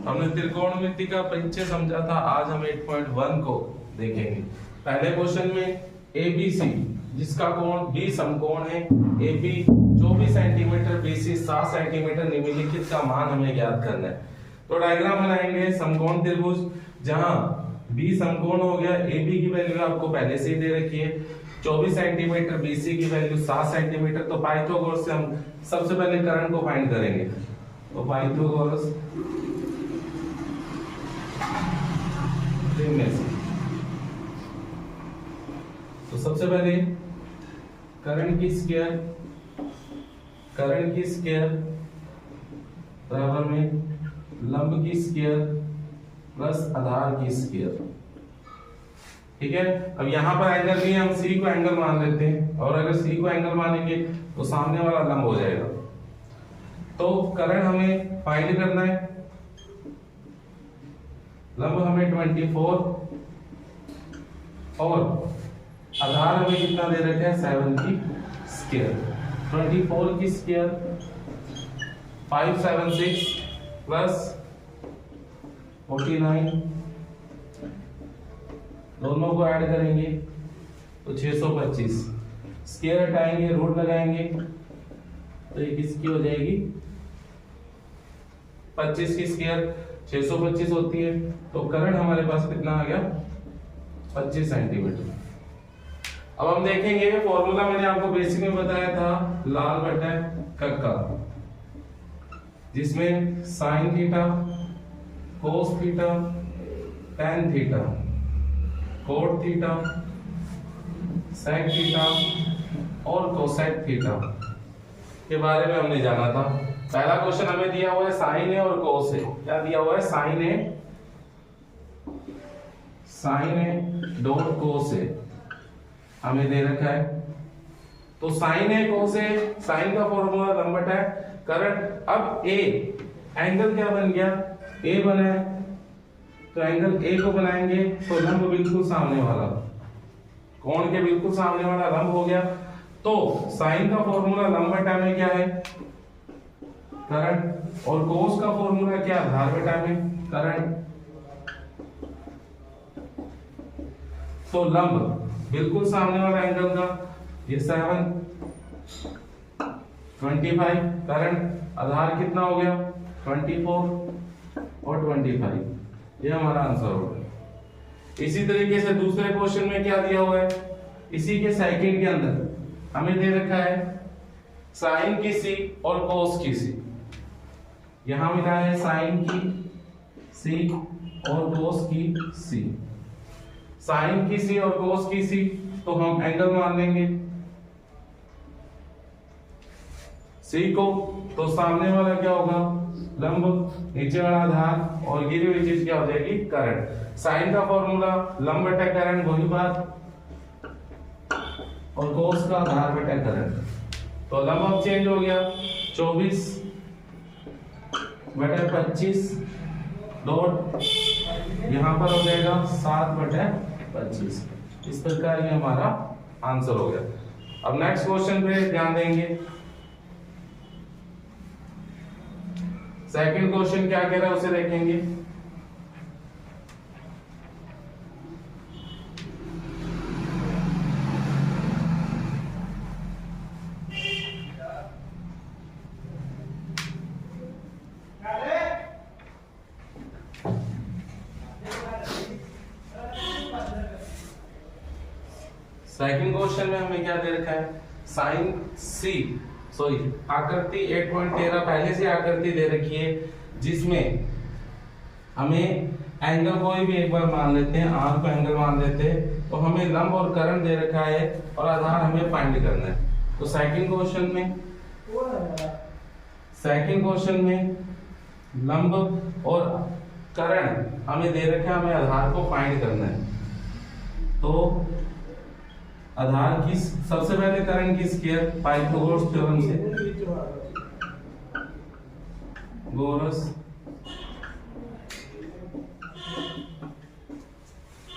हमने त्रिकोणमिति का परिचय समझा था, आज हम 8.1 को देखेंगे। पहले क्वेश्चन में ABC जिसका कोण B समकोण है AB 24 सेंटीमीटर BC 7 सेंटीमीटर निम्नलिखित का मान हमें ज्ञात करना है। तो डायग्राम बनाएंगे समकोण त्रिभुज, जहां B समकोण हो गया, AB की वैल्यू आपको पहले से ही दे रखी है 24 सेंटीमीटर, BC की वैल्यू 7 सेंटीमीटर। तो पाइथागोरस से हम सबसे पहले कर्ण को फाइंड करेंगे। तो पाइथागोरस में से तो सबसे पहले कर्ण की स्क्वायर बराबर में लंब की स्क्वायर प्लस आधार की स्क्वायर। ठीक है, अब यहां पर एंगल नहीं है, हम सी को एंगल मान लेते हैं, और अगर सी को एंगल मानेंगे तो सामने वाला लंब हो जाएगा। तो कर्ण हमें फाइंड करना है, लंब हमें 24 और आधार हमें कितना दे रखा है 7 की स्क्वायर। 24 की स्क्वायर 576 प्लस 49, दोनों को ऐड करेंगे तो 625। स्क्वायर हटाएंगे, रूट लगाएंगे तो ये किसकी हो जाएगी 25 की स्क्वायर 625 होती है। तो कर्ण हमारे पास कितना आ गया 25 सेंटीमीटर। अब हम देखेंगे फॉर्मूला, मैंने आपको बेसिक में बताया था लाल बटा कक्का, जिसमें sine theta, cos theta, tan theta, cot theta, sec theta और कोसेक थीटा के बारे में हमने जाना था। पहला क्वेश्चन हमें दिया हुआ है साइन है और कोस है। क्या दिया हुआ है, साइन है डॉट कोस है हमें दे रखा है। तो साइन है कोस है, साइन का फॉर्मूला लंब बटा कर्ण। अब ए एंगल क्या बन गया, ए बना है, तो एंगल ए को बनाएंगे तो लंब बिल्कुल सामने वाला, कोण के बिल्कुल सामने वाला लंब हो गया। तो साइन का फॉर्मूला लंब बटा में क्या है कर्ण, और कोस का फॉर्मूला क्या आधार बटा में कर्ण। तो लंब बिल्कुल सामने वाला एंगल का ये 7 25, कर्ण आधार कितना हो गया 24 और 25, ये हमारा आंसर होगा। इसी तरीके से दूसरे क्वेश्चन में क्या दिया हुआ है, इसी के सेकंड के अंदर हमें दे रखा है साइन की सी और कोस की सी। यहां मिला है साइन की सी और कोस की सी। साइन की सी और कोस की सी तो हम एंगल मान लेंगे सी को, तो सामने वाला क्या होगा लंब, नीचे वाला आधार और गिरी हुई चीज क्या हो जाएगी कर्ण। साइन का फॉर्मूला लंब बटा कर्ण वही बात, और कोस का आधार बटा कर्ण। तो लंब अब चेंज हो गया 24 बटा 25 डॉट यहां पर हो जाएगा 7 बटा 25। इस प्रकार ये हमारा आंसर हो गया। अब नेक्स्ट क्वेश्चन पे ध्यान देंगे। सेकंड क्वेश्चन क्या कह रहा है उसे देखेंगे। सेकंड क्वेश्चन में हमें क्या दे रखा है साइन सी, सॉरी आकृति 8.13 पहले से आकृति दे रखी है, जिसमें हमें एंगल कोई भी एक बार मान लेते हैं, आर को एंगल मान लेते हैं। तो हमें लंब और कर्ण दे रखा है और आधार हमें फाइंड करना है। तो सेकंड क्वेश्चन में लंब और कर्ण हमें दे रखा है, हमें आधार को फाइंड करना है। तो आधार की सबसे पहले कर्ण की स्क्वायर पाइथागोरस थ्योरम से,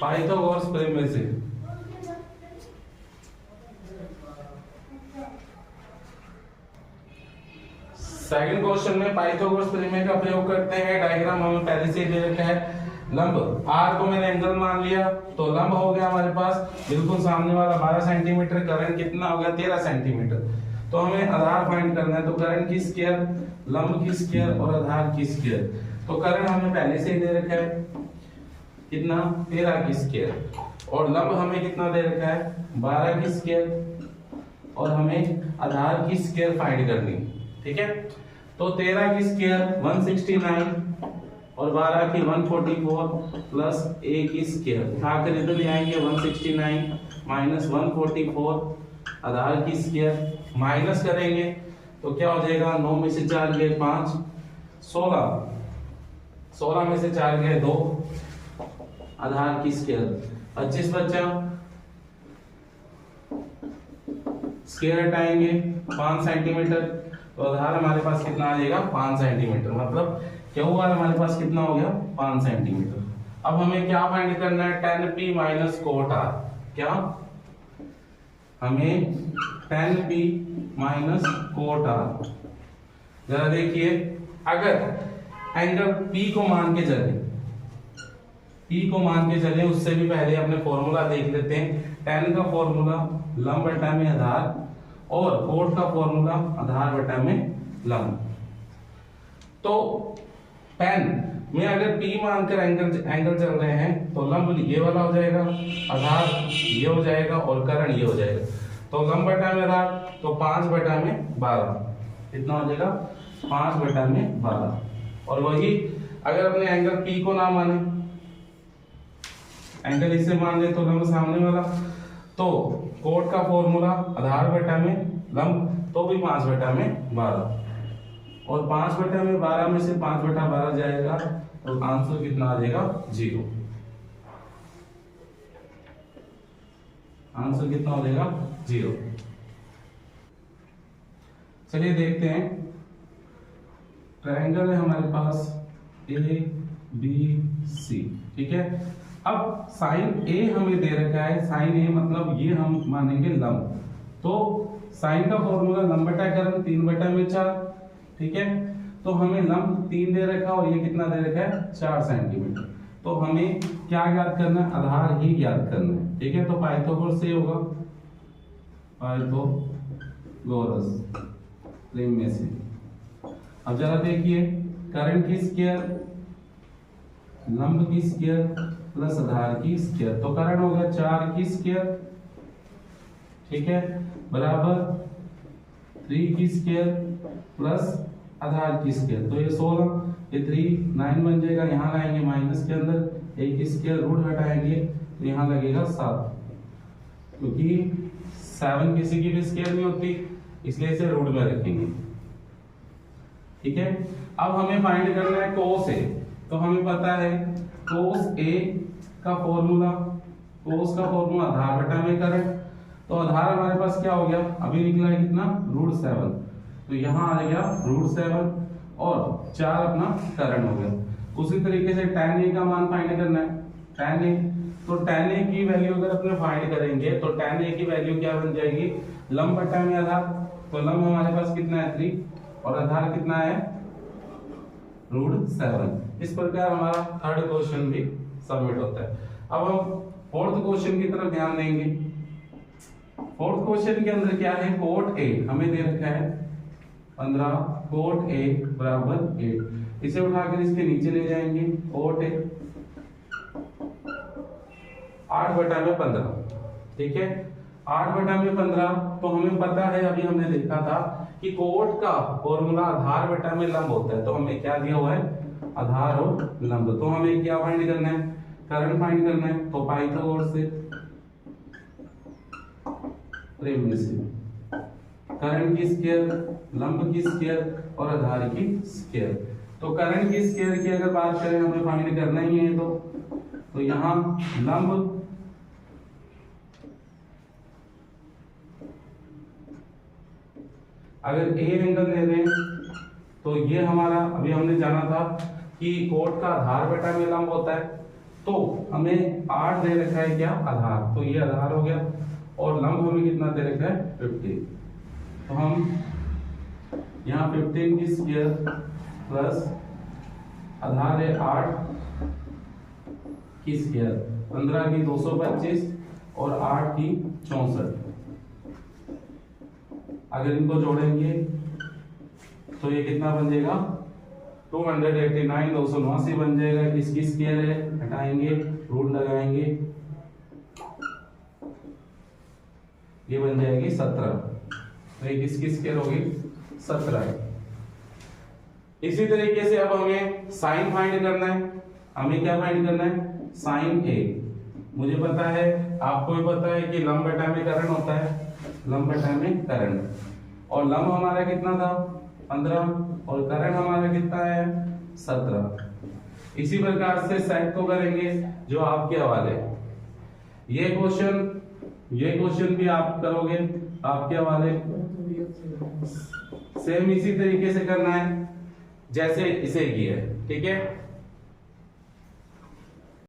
पाइथागोरस प्रमेय से सेकंड क्वेश्चन में पाइथागोरस प्रमेय का प्रयोग करते हैं। डायग्राम हमें पहले से ही दे रखा है। लंब आर को मैंने एंगल मान लिया, तो लंब हो गया हमारे पास बिल्कुल सामने वाला 12 सेंटीमीटर, करंट कितना हो गया 13 सेंटीमीटर। तो हमें आधार फाइंड करना है, तो करंट की स्क्वायर, लंब की स्क्वायर और आधार की स्क्वायर। तो करंट हमें पहले से ही दे रखा है कितना 13 की स्क्वायर, और लंब हमें कितना दे रखा है 12 की स्क्वायर, और हमें आधार की स्क्वायर फाइंड करनी, ठीक है। तो 13 की स्क्वायर 169 और 12 की 144 प्लस a की स्क्वायर, उठाकर इधर ले आएंगे 169 माइनस 144 आधार की स्क्वायर, माइनस करेंगे तो क्या हो जाएगा 9 में से 4 गए 5, 16 में से 4 गए 2 आधार की स्क्वायर, 25 बचा, स्क्वायर हटाएंगे 5 सेंटीमीटर, तो आधार हमारे पास कितना आ जाएगा 5 सेंटीमीटर, मतलब क्या हुआ हमारे पास कितना हो गया 5 सेंटीमीटर। अब हमें क्या फाइंड करना है 10p माइनस कोट r, क्या हमें 10p माइनस कोट r। जरा देखिए, अगर एंगल p को मान के चले, उससे भी पहले अपने फॉर्मूला देख लेते हैं। tan का फॉर्मूला लंब बटा में आधार, और कोट का फॉर्मूला आधार बटा में लंब। तो tan में अगर p मानकर एंगल चल रहे हैं तो लंब ये वाला हो जाएगा, आधार ये हो जाएगा और करण ये हो जाएगा। तो लंब बटा में आधार, तो 5 बटा में 12 कितना हो जाएगा 5 बटा में 12। और वही अगर अपने एंगल p को ना माने, एंगल इसे मान ले तो लंब सामने वाला, तो कोट का फॉर्मूला आधार बटा में लंब, तो भी 5 बटा में 12, और 5 बटा में 12 में से 5 बटा 12 जाएगा, तो आंसर कितना आ जाएगा 0। आंसर कितना हो जाएगा 0। चलिए देखते हैं, ट्रायंगल है हमारे पास ABC, ठीक है। अब साइन A हमें दे रखा है, साइन A मतलब ये हम मानेंगे लंब, तो साइन का फॉर्मूला लंब बटा करण 3 बटा में 4, ठीक है। तो हमें लंब 3 दे रखा और ये कितना दे रखा है 4 सेंटीमीटर। तो हमें क्या ज्ञात करना है, आधार ही ज्ञात करना है, ठीक है। तो पाइथागोरस से होगा, पाइथागोरस प्रमेय से। अब जरा देखिए, करंट की स्क्वायर, लंब की स्क्वायर प्लस आधार की स्क्वायर, तो करंट हो गया 4 की स्क्वायर, ठीक है, बराबर 3 की स्क्वायर प्लस आधार की स्क्वायर, तो ये 16, ये 3 9 बन जाएगा, यहाँ लाएंगे माइनस के अंदर, एक की स्क्वायर रूट हटाएंगे तो यहाँ लगेगा 7, क्योंकि 7 किसी की भी स्क्वायर नहीं होती, इसलिए इसे रूट में रखेंगे, ठीक है। अब हमें फाइंड करना है कोस A, तो हमें पता है कोस A का फॉर्मूला, कोस का फॉर्मूला आधार बटा में करंट, तो आधार हमारे पास क्या हो गया अभी निकला है कितना √7, तो यहाँ आ गया √7 और 4 अपना करंट हो गया। उसी तरीके से tan A का मान फाइंड करना है, tan A, तो tan A की वैल्यू अगर अपने फाइंड करेंगे तो tan A की वैल्यू क्या बन जाएगी लंब बटा में आधार, तो लंब हमारे पास कितना है 3 और आधार कितना है √7। इस प्रकार हमारा थर्ड क्वेश्चन भी सबमिट होता है। अब हम फोर्थ क्वेश्चन की तरफ ध्यान देंगे। फोर्थ क्वेश्चन के अंदर क्या है, कोट A हमें दे रखा है 15, कोट A बराबर 8, इसे उठाकर इसके नीचे ले जाएंगे, कोट A 8 बटा में 15, ठीक है। 8 बटा में 15, तो हमें पता है अभी हमने देखा था कि कोट का फॉर्मूला आधार बटा में लंब होता है, तो हमें क्या दिया हुआ है आधार और लंब, तो हमें क्या फाइंड करना है करंट फाइंड करना है, तो पाइथागोरस से प्रमेय से करंट की स्क्वायर, लंब की स्क्वायर और आधार की स्क्वायर। तो करंट की स्क्वायर की अगर बात करें हमें फाइंड करना ही है, तो यहाँ लंब अगर A एंगल ले रहे हैं तो ये हमारा अभी हमने जाना था कि कोट का आधार बटा में लंब होता है, तो हमें 8 दे रखा है क्या आधार, तो ये आधार हो गया, और लंब हमें कितना दे रखा है 50, तो हम यहाँ 15 की स्क्वायर प्लस आधार है 8 की स्क्वायर, 15 की 225 और 8 की 64। अगर इनको जोड़ेंगे तो ये कितना बन जाएगा 289, 279 बन जाएगा। इसकी स्क्वायर है, हटाएंगे, रूट लगाएंगे, ये बन जाएगी 17। तो ये किसकी स्क्वायर होगी 17। इसी तरीके से अब हमें साइन फाइंड करना है। हमें क्या फाइंड करना है साइन ए। मुझे पता है, आपको भी पता है कि लंब बटा में करंट होता है, लंब बटा में करंट, और लंब हमारा कितना था 15 और करंट हमारा कितना है 17। इसी प्रकार से सेक को करेंगे जो आपके हवाले। ये क्वेश्चन भी आप करोगे आपके हवाले। सेम इसी तरीके से करना है जैसे इसे किया है, ठीक है।